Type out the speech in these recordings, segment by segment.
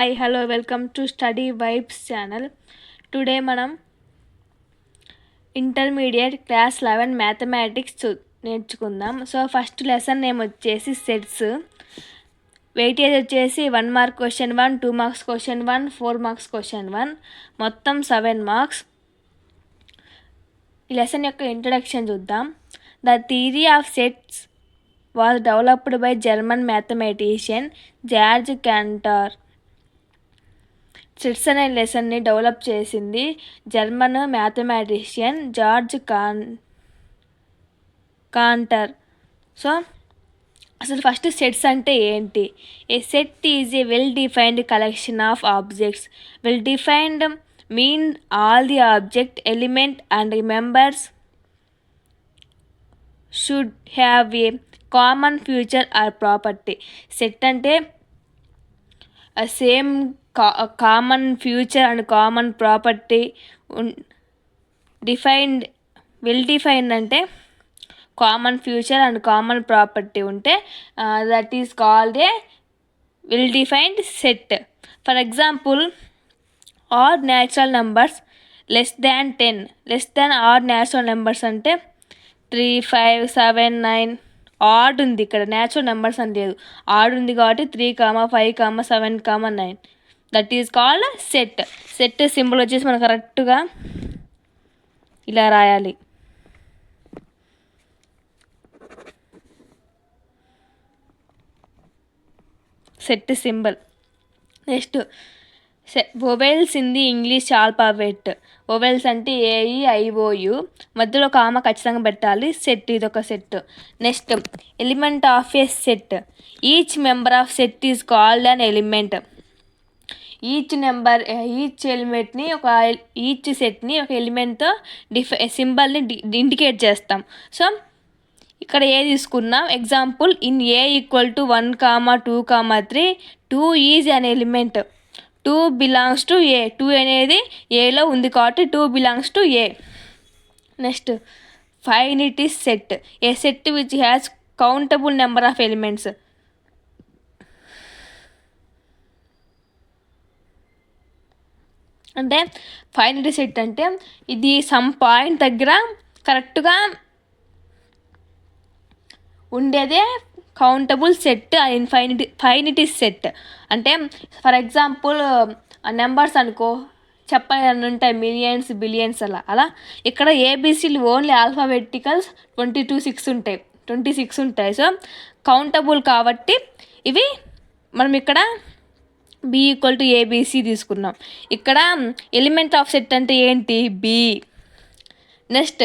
Hi hello welcome to study vibes channel. Today మనం intermediate class 11 mathematics నేర్చుకుందాం. So first lesson name వచ్చేసి sets. Weightage వచ్చేసి 1 mark question 1, 2 marks question 1, 4 marks question 1, మొత్తం 7 marks. ఈ lesson యొక్క introduction చూద్దాం. The theory of sets was developed by German mathematician George cantor. Sets అనే లెసన్ని develop చేసింది German mathematician George కాంటర్. So అసలు first sets అంటే ఏంటి? ఏ set is a well defined collection of objects. Well defined mean all the object element and members should have a common future or property. Set అంటే same common future and common property defined. Well defined అంటే common future and common property ఉంటే that is called a well defined set. For example, odd natural numbers less than 10. Less than odd natural numbers అంటే 3, 5, 7, 9. Add ఉంది, ఇక్కడ natural numbers అని లేదు. Add ఉంది కాబట్టి 3, 5, 7, 9. That is called set. Set symbol వచ్చేసి మనం కరెక్ట్గా ఇలా రాయాలి. Set symbol. Next vowels in the English alphabet. Vowels అంటే AEIOU, మధ్యలో కామ ఖచ్చితంగా పెట్టాలి. సెట్ ఇదొక set. Next element of A set. Each member of set is called an element. Each ఎలిమెంట్ని ఈచ్ సెట్ని ఒక ఎలిమెంట్తో సింబల్ని ఇండికేట్ చేస్తాం. సో ఇక్కడ ఏ తీసుకున్నాం example, in A = 1, 2, 3. 2 is an element. 2 belongs to A. 2 అనేది ఏలో ఉంది కాబట్టి 2 belongs to A. Next finity set. A set which has countable number of elements. అంటే ఫైనిటీ సెట్ అంటే ఇది సమ్ పాయింట్ దగ్గర కరెక్ట్గా ఉండేదే కౌంటబుల్ సెట్. ఫైనిటీ సెట్ అంటే ఫర్ ఎగ్జాంపుల్ నెంబర్స్ అనుకో చెప్పాలని ఉంటాయి, మిలియన్స్, బిలియన్స్ అలా. ఇక్కడ ABCలు ఓన్లీ ఆల్ఫాబెటికల్స్ 26 ఉంటాయి. సో కౌంటబుల్ కాబట్టి ఇవి మనం ఇక్కడ B = ABC తీసుకున్నాం. ఇక్కడ ఎలిమెంట్ ఆఫ్ సెట్ అంటే ఏంటి? B. Next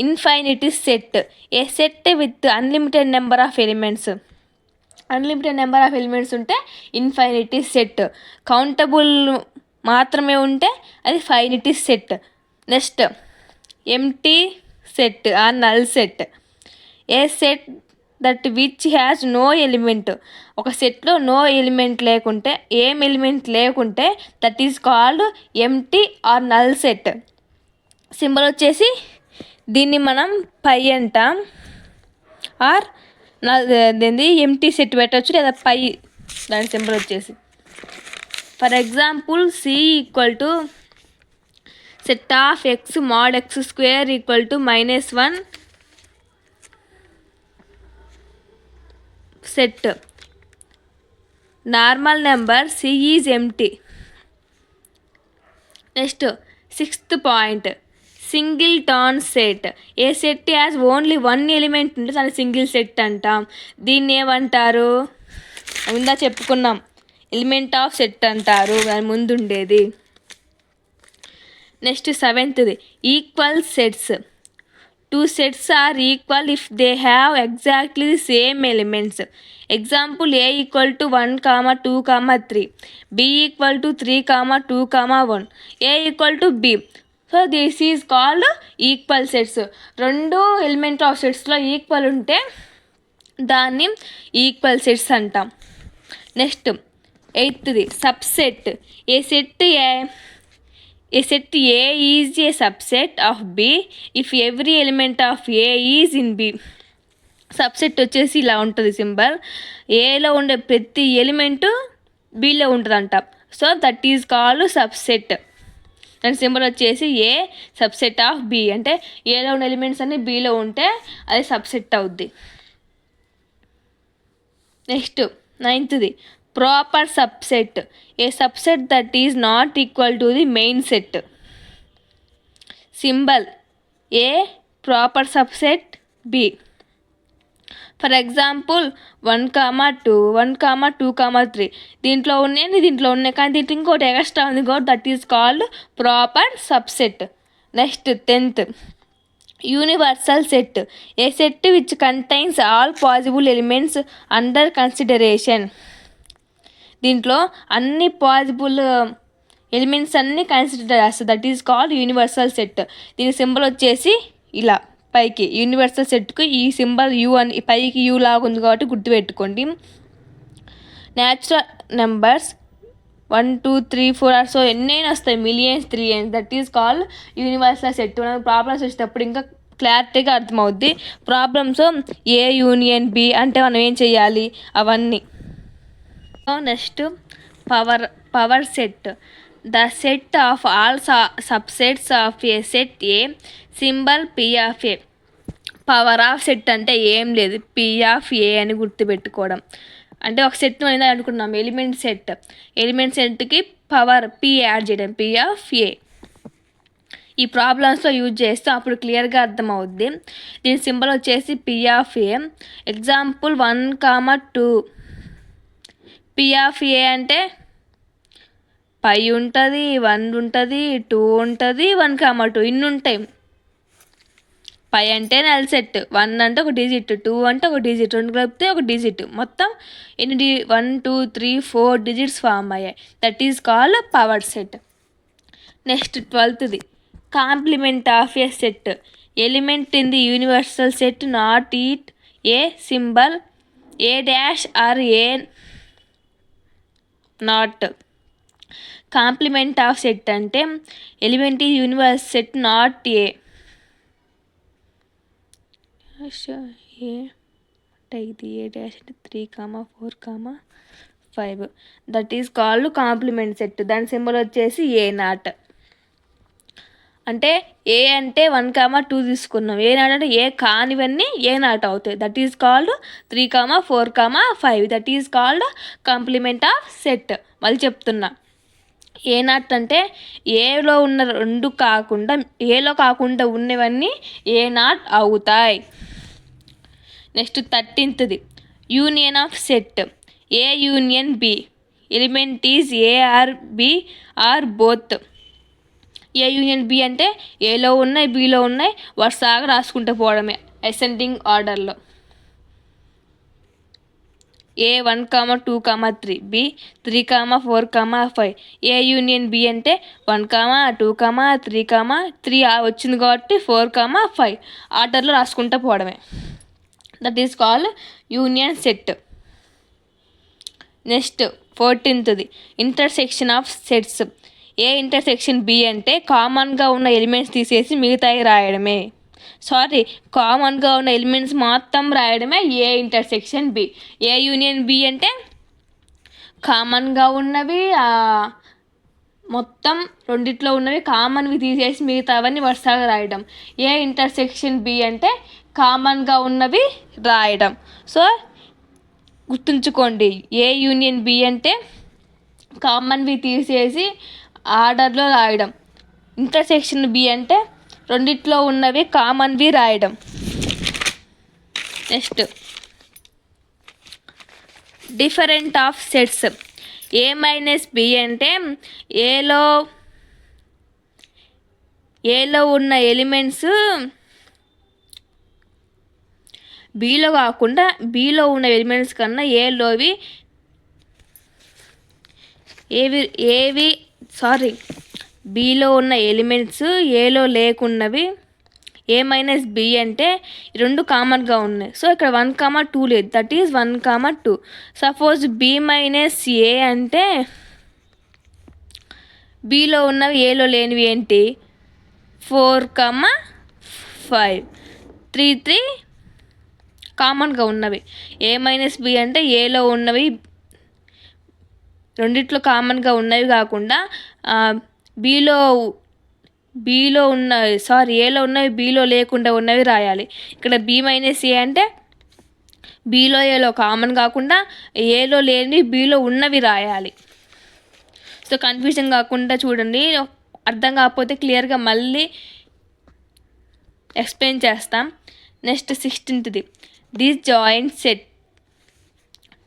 infinity set. A set with unlimited number of elements. Unlimited number of elements ఉంటే ఇన్ఫైనిటీ సెట్. కౌంటబుల్ మాత్రమే ఉంటే అది finity set. Next empty set or null set. A set that which has no element. ఒక సెట్లో no element లేకుంటే, ఏం element లేకుంటే that is called empty or null set. Symbol వచ్చేసి దీన్ని మనం పై అంటాం, ఆర్ నల్ ఎంప్టీ సెట్ పెట్టవచ్చు లేదా పై దాని సింబల్ వచ్చేసి. For example, C = set of X mod X² = -1 set. Normal number C is empty. Next 6th point, singleton set. A set as only 1 element ఉంటే దాన్ని సింగిల్ సెట్ అంటాం. దీన్ని ఏమంటారు? ముందా చెప్పుకున్నాం, ఎలిమెంట్ ఆఫ్ సెట్ అంటారు, దాని ముందు ఉండేది. Next 7th equal sets. 2 sets are equal if they have exactly the same elements. Example, A = 1, 2, 3. B = 3, 2, 1. A = B. So this is called equal sets. 2 element of సెట్స్లో ఈక్వల్ ఉంటే దాన్ని equal sets అంటాం. Next 8th subset. A set A is a subset of B if every element of A is in B. Subset వచ్చేసి ఇలా ఉంటుంది symbol. ఏలో ఉండే ప్రతి ఎలిమెంటు బీలో ఉంటుందంట. So that is called subset. దాని సింబల్ వచ్చేసి ఏ సబ్సెట్ ఆఫ్ బి. అంటే ఏలో ఉన్న ఎలిమెంట్స్ అన్ని బిలో ఉంటే అది సబ్సెట్ అవుద్ది. Next 9th proper subset. A subset that is not equal to the main set. Symbol A proper subset B. For example 1, 2, 1, 2, 3 దీంట్లో ఉన్నాయి కానీ దీంట్లో ఇంకోటి ఎక్స్ట్రా ఉంది కాబట్టి that is called proper subset. Next 10th universal set. A set which contains all possible elements under consideration. దీంట్లో అన్ని possible elements అన్నీ కన్సిడర్ చేస్తుంది. That is called universal set. దీని సింబల్ వచ్చేసి ఇలా పైకి యూనివర్సల్ సెట్కు ఈ సింబల్ యూ అని పైకి యూ లాగా ఉంది కాబట్టి గుర్తుపెట్టుకోండి. న్యాచురల్ నెంబర్స్ 1, 2, 3, 4 సో ఎన్నైనా వస్తాయి, millions, trillions. That is called universal set. మనం ప్రాబ్లమ్స్ వచ్చేటప్పుడు ఇంకా క్లారిటీగా అర్థమవుద్ది. ప్రాబ్లమ్స్ ఏ యూనియన్ బి అంటే మనం ఏం చేయాలి అవన్నీ. Next power set. The set of all subsets of A set A symbol P of A. Power of set అంటే ఏం లేదు, పి ఆఫ్ ఏ అని గుర్తుపెట్టుకోవడం. అంటే ఒక సెట్ అనేది అనుకున్నాం ఎలిమెంట్ సెట్కి పవర్ పి యాడ్ చేయడం, పి ఆఫ్ ఏ. ఈ ప్రాబ్లమ్స్లో యూజ్ చేస్తే అప్పుడు క్లియర్గా అర్థమవుద్ది. దీని సింబల్ వచ్చేసి P of A. Example 1, 2 P of A అంటే పై ఉంటుంది, 1 ఉంటుంది, 2 ఉంటుంది, 1, 2 ఇన్ని ఉంటాయి. పై అంటే నల్ సెట్, 1 అంటే ఒక డిజిట్, 2 అంటే ఒక డిజిట్, 2 కలిపితే ఒక డిజిట్, మొత్తం ఎన్ని 1, 2, 3, 4 డిజిట్స్ ఫామ్ అయ్యాయి. That is called power set. Next 12th complement of A set. Element in the universal set not eat A symbol A dash or A not. Complement of set అంటే element ఈ universe set not A అంటే ఇది A dash అంటే 3, 4, 5 that is called complement set. దాని symbol వచ్చేసి A not. అంటే ఏ అంటే 1, 2 తీసుకున్నాం, ఏ నాట్ అంటే ఏ కానివన్నీ ఏ నాట్ అవుతాయి. That is called 3, 4, 5 that is called complement of set. మళ్ళీ చెప్తున్నా, ఏ నాట్ అంటే ఏలో ఉన్న రెండు కాకుండా ఏలో కాకుండా ఉన్నవన్నీ ఏ నాట్ అవుతాయి. Next 13th union of set. A union B. Element is A or B or both. A union B అంటే ఏలో ఉన్నాయి బిలో ఉన్నాయి వరుసగా రాసుకుంటూ పోవడమే అసెండింగ్ ఆర్డర్లో. ఏ 1, 2, 3 బి 3, 4, 5. ఏ యూనియన్ బి అంటే 1, 2, 3, 3 వచ్చింది కాబట్టి 4, 5 ఆర్డర్లో రాసుకుంటూ పోవడమే. That is called union set. Next 14th intersection of sets. A intersection B అంటే కామన్గా ఉన్న ఎలిమెంట్స్ తీసేసి మిగతాయి రాయడమే. కామన్గా ఉన్న ఎలిమెంట్స్ మొత్తం రాయడమే A intersection B. A union B అంటే కామన్గా ఉన్నవి మొత్తం రెండిట్లో ఉన్నవి కామన్వి తీసేసి మిగతావన్నీ వరుసగా రాయడం. ఏ ఇంటర్సెక్షన్ బి అంటే కామన్గా ఉన్నవి రాయడం. సో గుర్తుంచుకోండి, ఏ యూనియన్ బి అంటే కామన్వి తీసేసి ఆర్డర్లో రాయడం. ఇంటర్సెక్షన్ బి అంటే రెండిట్లో ఉన్నవి కామన్వి రాయడం. Next different of sets. A minus B అంటే ఏలో ఉన్న ఎలిమెంట్స్ బీలో కాకుండా బీలో ఉన్న ఎలిమెంట్స్ కన్నా ఏలోవి బీలో ఉన్న ఎలిమెంట్స్ ఏలో లేకున్నవి ఏ మైనస్ బి అంటే రెండు కామన్గా ఉన్నాయి. సో ఇక్కడ 1, 2 లేదు, that is 1, 2. Suppose B minus A అంటే బీలో ఉన్నవి ఏలో లేనివి ఏంటి 4, 5, 3 కామన్గా ఉన్నవి. ఏ మైనస్ బి అంటే ఏలో ఉన్నవి రెండిట్లో కామన్గా ఉన్నవి కాకుండా ఏలో ఉన్నవి బీలో లేకుండా ఉన్నవి రాయాలి. ఇక్కడ B-A అంటే బీలో ఏలో కామన్ కాకుండా ఏలో లేని బీలో ఉన్నవి రాయాలి. సో కన్ఫ్యూజన్ కాకుండా చూడండి. అర్థం కాకపోతే క్లియర్గా మళ్ళీ ఎక్స్ప్లెయిన్ చేస్తాం. Next 16th disjoint set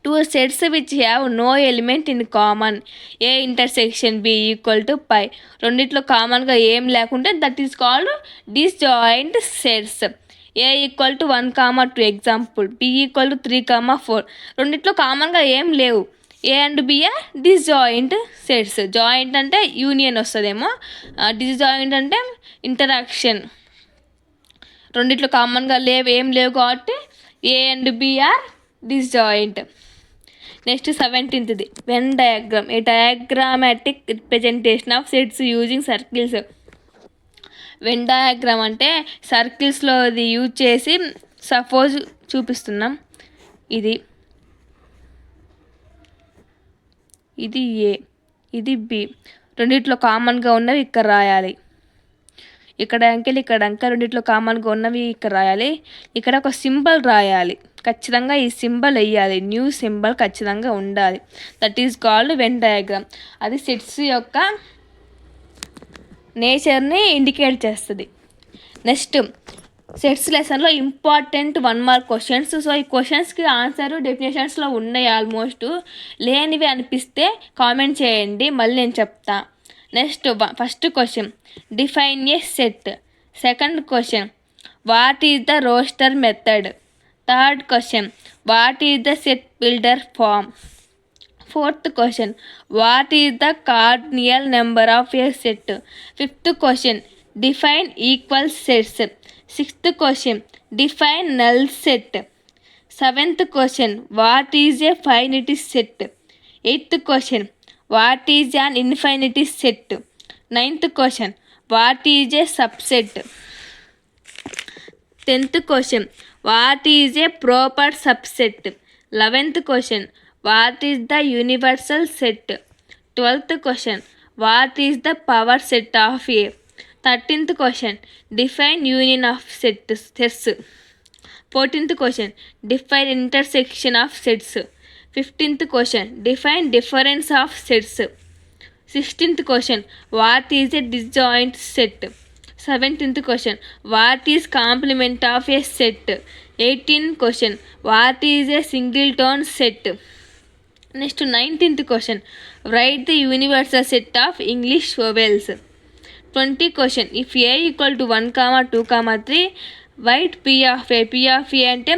two sets which have no element in common A intersection B = π. రెండిట్లో కామన్గా ఏం లేకుంటే that is called disjoint sets. A = 1, 2 example, B = 3, 4. రెండిట్లో కామన్గా ఏం లేవు. A and B are disjoint sets. Joint అంటే union వస్తుందేమో, డిస్జాయింట్ అంటే ఇంటరాక్షన్. రెండిట్లో కామన్గా ఏం లేవు కాబట్టి A and B are disjoint. Next 17th Venn diagram A diagrammatic representation of sets using circles. Venn diagram అంటే సర్కిల్స్లో అది యూజ్ చేసి సపోజ్ చూపిస్తున్నాం. ఇది A, ఇది B. రెండిట్లో కామన్గా ఉన్నవి ఇక్కడ రాయాలి. ఇక్కడ అంకెలు రెండిట్లో కామన్గా ఉన్నవి ఇక్కడ రాయాలి. ఇక్కడ ఒక సింబల్ రాయాలి. ఖచ్చితంగా ఈ సింబల్ వేయాలి. న్యూ సింబల్ ఖచ్చితంగా ఉండాలి. That is called Venn diagram. అది సెట్స్ యొక్క నేచర్ని ఇండికేట్ చేస్తుంది. నెక్స్ట్ సెట్స్ లెసన్లో ఇంపార్టెంట్ 1 మార్క్ క్వశ్చన్స్. సో ఈ క్వశ్చన్స్కి ఆన్సర్ డెఫినేషన్స్లో ఉన్నాయి. ఆల్మోస్ట్ లేనివి అనిపిస్తే కామెంట్ చేయండి, మళ్ళీ నేను చెప్తా. Next first question define a set. Second question what is the roster method. Third question what is the set builder form. Fourth question what is the cardinal number of A set. Fifth question define equal sets. Sixth question define null set. Seventh question what is a finity set. Eighth question what is an infinity set. Ninth question what is a subset. 10th question what is A proper subset. 11th question what is the universal set. 12th question what is the power set of A. 13th question define union of sets. 14th question define intersection of sets. 15th question define difference of sets. 16th question what is a disjoint set. 17th question what is complement of A set. 18th question what is a singleton set. Next 19th question write the universal set of English vowels. 20th question if A = 1, 2, 3 right P of A. P of A అంటే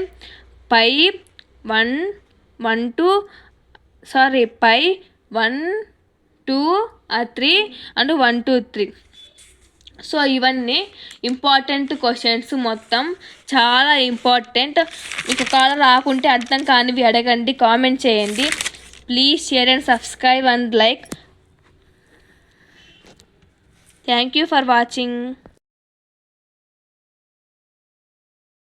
పై 1, 2 పై 1, 2, 3 and 1, 2, 3. So ఇవన్నీ important questions, మొత్తం చాలా important. మీకు ఒకవేళ రాకుంటే అర్థం కానివి అడగండి, కామెంట్ చేయండి. Please share and subscribe and like. Thank you for watching.